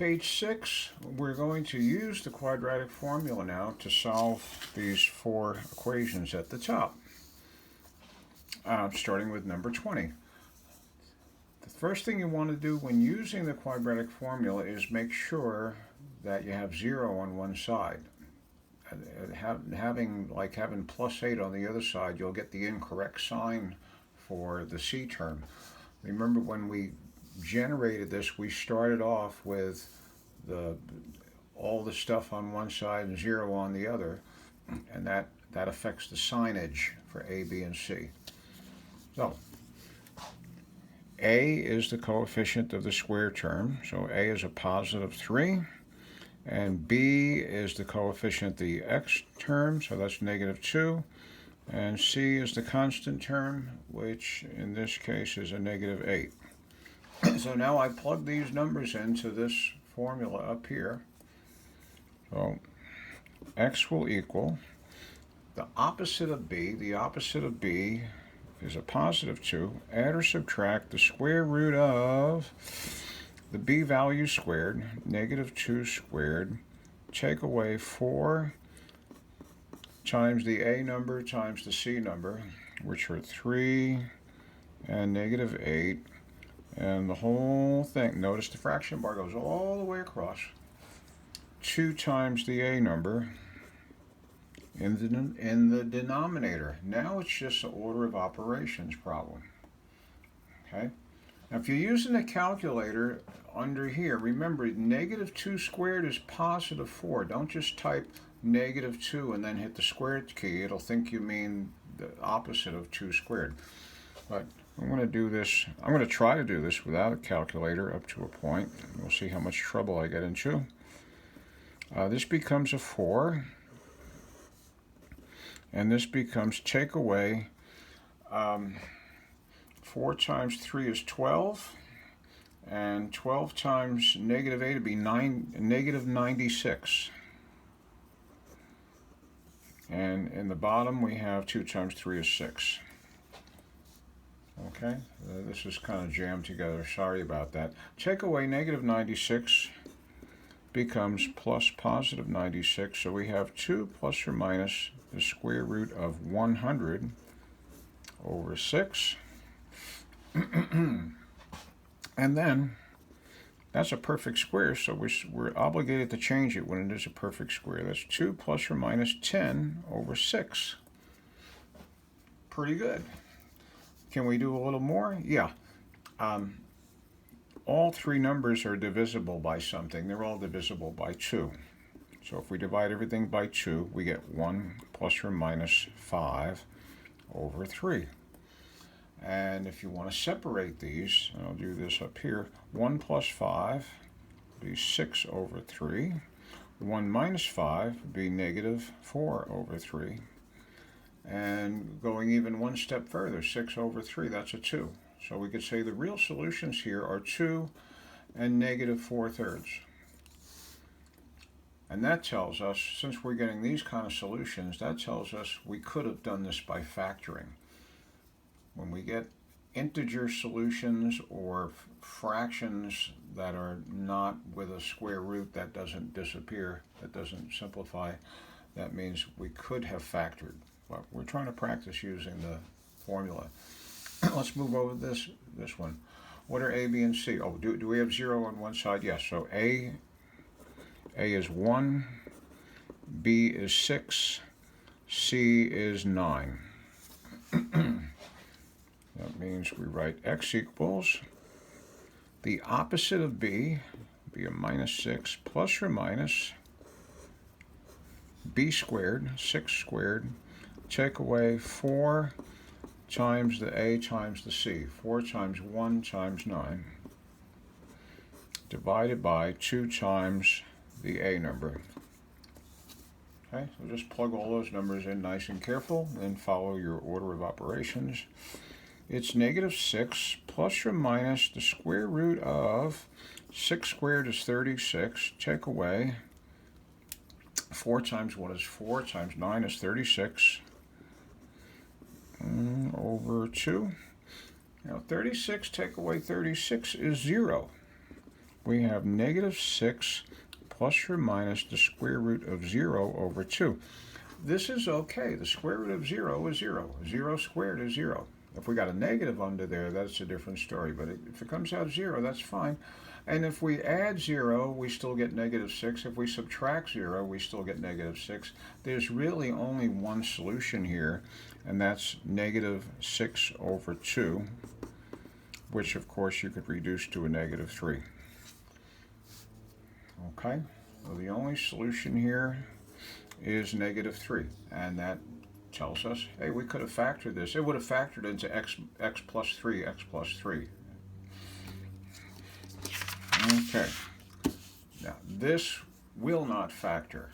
Page 6, we're going to use the quadratic formula now to solve these four equations at the top, starting with number 20. The first thing you want to do when using the quadratic formula is make sure that you have 0 on one side. Having plus 8 on the other side, you'll get the incorrect sign for the C term. Remember when we generated this, we started off with all the stuff on one side and 0 on the other, and that affects the signage for A, B, and C. So A is the coefficient of the square term, so A is a positive 3, and B is the coefficient of the x term, so that's negative 2, and C is the constant term, which in this case is a negative 8. So now I plug these numbers into this formula up here. So x will equal the opposite of b. The opposite of b is a positive 2. Add or subtract the square root of the b value squared, negative 2 squared. Take away 4 times the a number times the c number, which are 3 and negative 8. And the whole thing, notice the fraction bar goes all the way across. 2 times the a number in the denominator. Now it's just an order of operations problem. Okay? Now if you're using a calculator under here, remember negative 2 squared is positive 4. Don't just type negative 2 and then hit the squared key. It'll think you mean the opposite of 2 squared. But I'm going to do this. I'm going to try to do this without a calculator up to a point. We'll see how much trouble I get into. This becomes a 4. And this becomes, take away 4 times 3 is 12. And 12 times negative 8 would be negative 96. And in the bottom we have 2 times 3 is 6. Okay, this is kind of jammed together. Sorry about that. Take away negative 96 becomes plus positive 96. So we have 2 plus or minus the square root of 100 over 6. And then that's a perfect square, so we're obligated to change it when it is a perfect square. That's 2 plus or minus 10 over 6. Pretty good. Can we do a little more? Yeah. All three numbers are divisible by something. They're all divisible by 2. So if we divide everything by 2, we get 1 plus or minus 5 over 3. And if you want to separate these, I'll do this up here, 1 plus 5 would be 6 over 3. 1 minus 5 would be negative 4 over 3. And going even one step further, 6 over 3, that's a 2. So we could say the real solutions here are 2 and negative 4/3. And that tells us, since we're getting these kind of solutions, that tells us we could have done this by factoring. When we get integer solutions or fractions that are not with a square root that doesn't disappear, that doesn't simplify, that means we could have factored. But we're trying to practice using the formula. Let's move over this one. What are A, B, and C? Oh, do we have 0 on one side? Yes. So A is 1, B is 6, C is 9. That means we write x equals the opposite of B, be a minus 6, plus or minus B squared, 6 squared, take away 4 times the A times the C, 4 times 1 times 9, divided by 2 times the A number. Okay, so just plug all those numbers in nice and careful, then follow your order of operations. It's negative 6 plus or minus the square root of 6 squared is 36. Take away 4 times 1 is 4 times 9 is 36 over 2. Now 36 take away 36 is 0. we have negative 6 plus or minus the square root of 0 over 2. This is okay. The square root of 0 is 0. 0 squared is 0. If we got a negative under there, that's a different story. But if it comes out 0, that's fine. And if we add 0, we still get negative 6. If we subtract 0, we still get negative 6. There's really only one solution here, and that's negative 6 over 2, which of course you could reduce to a negative 3. Okay, so the only solution here is negative 3, and that tells us, hey, we could have factored this. It would have factored into x plus 3, x plus 3. Okay, now this will not factor.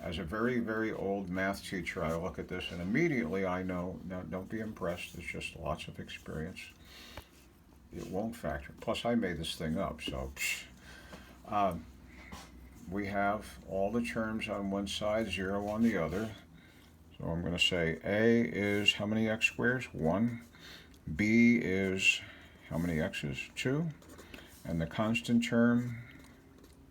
As a very, very old math teacher, I look at this and immediately I know, now don't be impressed, it's just lots of experience. It won't factor. Plus I made this thing up, so we have all the terms on one side, 0 on the other. So I'm going to say A is how many x squares? 1. B is how many x's? 2. And the constant term,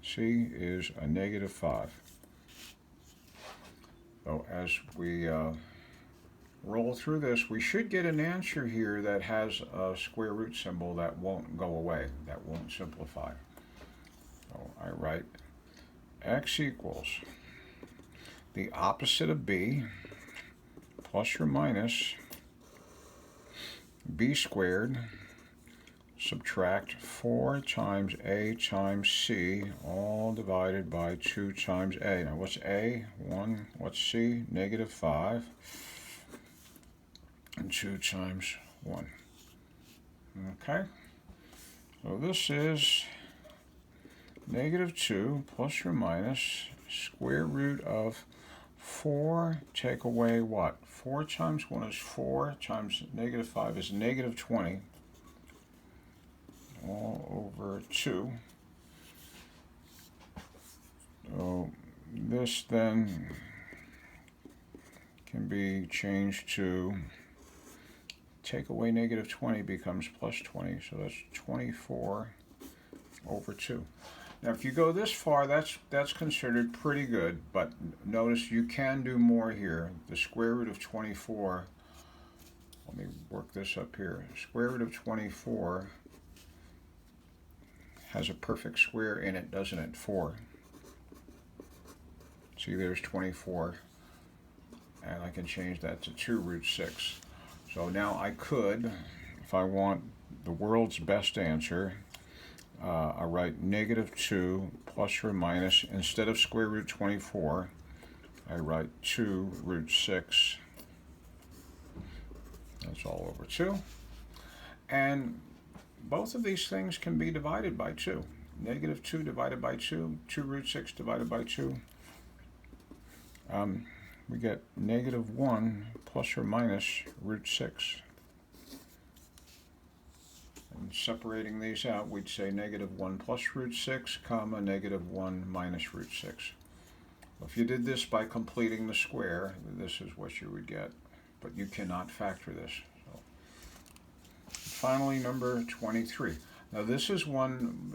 C, is a negative 5. So as we roll through this, we should get an answer here that has a square root symbol that won't go away, that won't simplify. So I write x equals the opposite of b plus or minus b squared subtract 4 times a times c, all divided by 2 times a. Now what's a? 1. What's c? Negative 5. And 2 times 1. Okay? So this is negative 2 plus or minus square root of 4, take away what? 4 times 1 is 4, times negative 5 is negative 20, all over 2. So this then can be changed to take away negative 20 becomes plus 20, so that's 24 over 2. Now if you go this far, that's considered pretty good, but notice you can do more here. The square root of 24, let me work this up here. Square root of 24 has a perfect square in it, doesn't it? 4. See, there's 24, and I can change that to 2 root 6. So now I could, if I want the world's best answer, I write negative 2 plus or minus, instead of square root 24, I write 2 root 6. That's all over 2. And both of these things can be divided by 2. Negative 2 divided by 2, 2 root 6 divided by 2. We get negative 1 plus or minus root 6. And separating these out, we'd say negative 1 plus root 6, comma, negative 1 minus root 6. If you did this by completing the square, this is what you would get. But you cannot factor this. So, finally, number 23. Now this is one,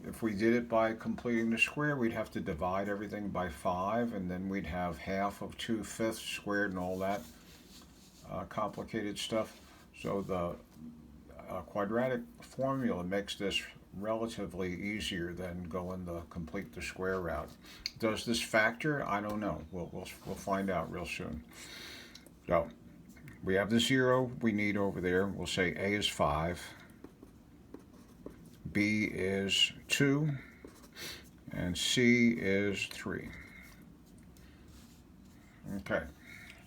if we did it by completing the square, we'd have to divide everything by 5, and then we'd have half of 2/5 squared and all that complicated stuff. So the quadratic formula makes this relatively easier than going the complete the square route. Does this factor? I don't know. We'll find out real soon. So we have the 0 we need over there. We'll say A is 5, B is 2, and C is 3. Okay,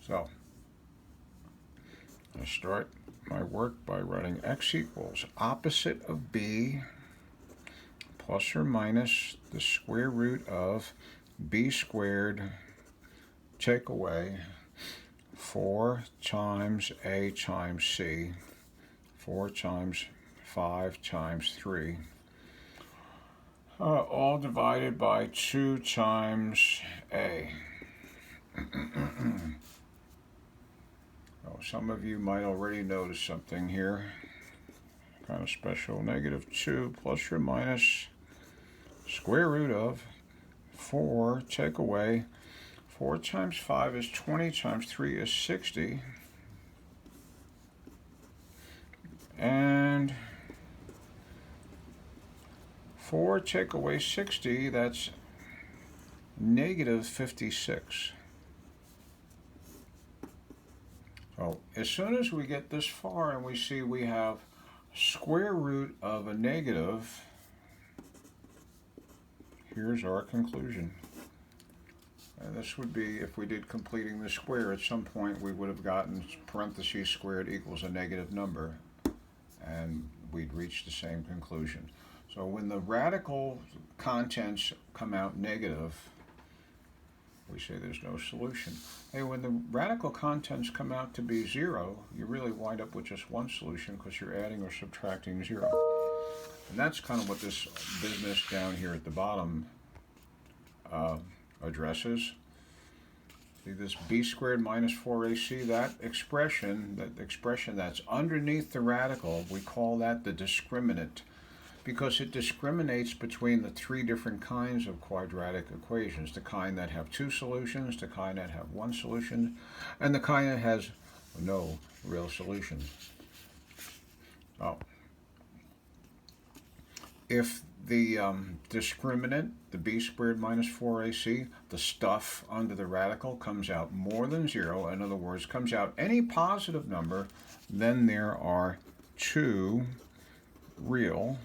so I start my work by writing x equals opposite of b plus or minus the square root of b squared, take away 4 times a times c, 4 times 5 times 3, all divided by 2 times a. Oh, some of you might already notice something here, kind of special. Negative 2 plus or minus square root of 4, take away 4 times 5 is 20 times 3 is 60. And 4 take away 60, that's negative 56. So as soon as we get this far and we see we have square root of a negative, here's our conclusion. And this would be, if we did completing the square, at some point we would have gotten parentheses squared equals a negative number, and we'd reach the same conclusion. So when the radical contents come out negative, we say there's no solution. Hey, when the radical contents come out to be 0, you really wind up with just one solution because you're adding or subtracting 0. And that's kind of what this business down here at the bottom addresses. See this b squared minus 4ac, that expression that's underneath the radical, we call that the discriminant, because it discriminates between the 3 different kinds of quadratic equations: the kind that have 2 solutions, the kind that have 1 solution, and the kind that has no real solution. Oh. If the discriminant, the b squared minus 4ac, the stuff under the radical comes out more than 0, in other words, comes out any positive number, then there are 2 real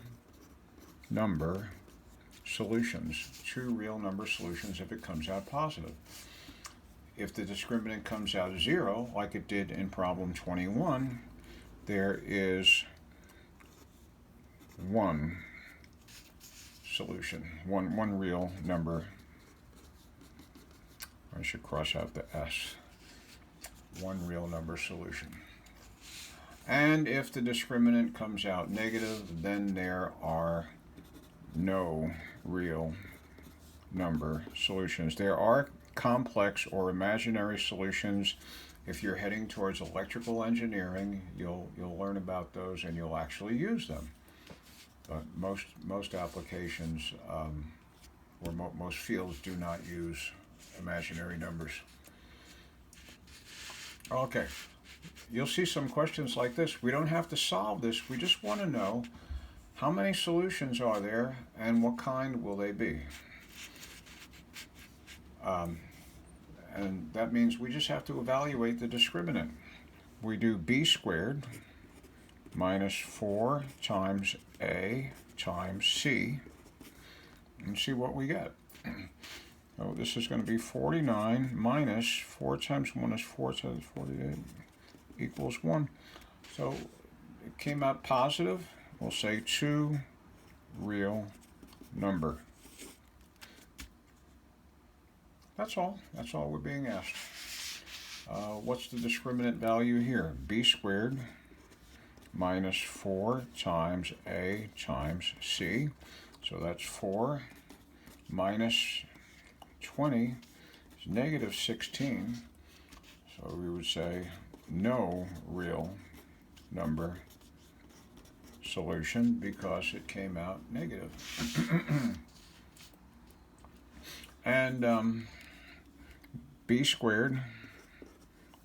number solutions. 2 real number solutions if it comes out positive. If the discriminant comes out 0, like it did in problem 21, there is 1 solution, one real number. I should cross out the S. 1 real number solution. And if the discriminant comes out negative, then there are no real number solutions. There are complex or imaginary solutions. If you're heading towards electrical engineering, you'll learn about those and you'll actually use them. But most applications or most fields do not use imaginary numbers. Okay, you'll see some questions like this. We don't have to solve this. We just want to know how many solutions are there and what kind will they be. And that means we just have to evaluate the discriminant. We do b squared minus 4 times a times c, and see what we get. So this is going to be 49 minus 4 times 1 is 4 times 48 equals 1. So it came out positive. We'll say 2 real number. That's all. That's all we're being asked. What's the discriminant value here? B squared minus 4 times a times c. So that's 4 minus 20 is negative 16. So we would say no real number solution because it came out negative. And b squared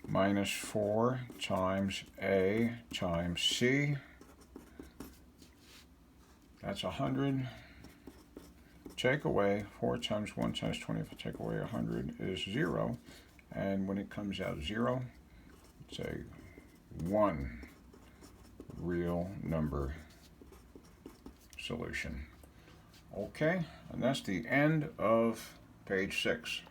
minus 4 times a times c, that's 100. Take away 4 times 1 times 20, if I take away 100 is 0. And when it comes out 0, it's a 1 real number solution. Okay, and that's the end of page 6.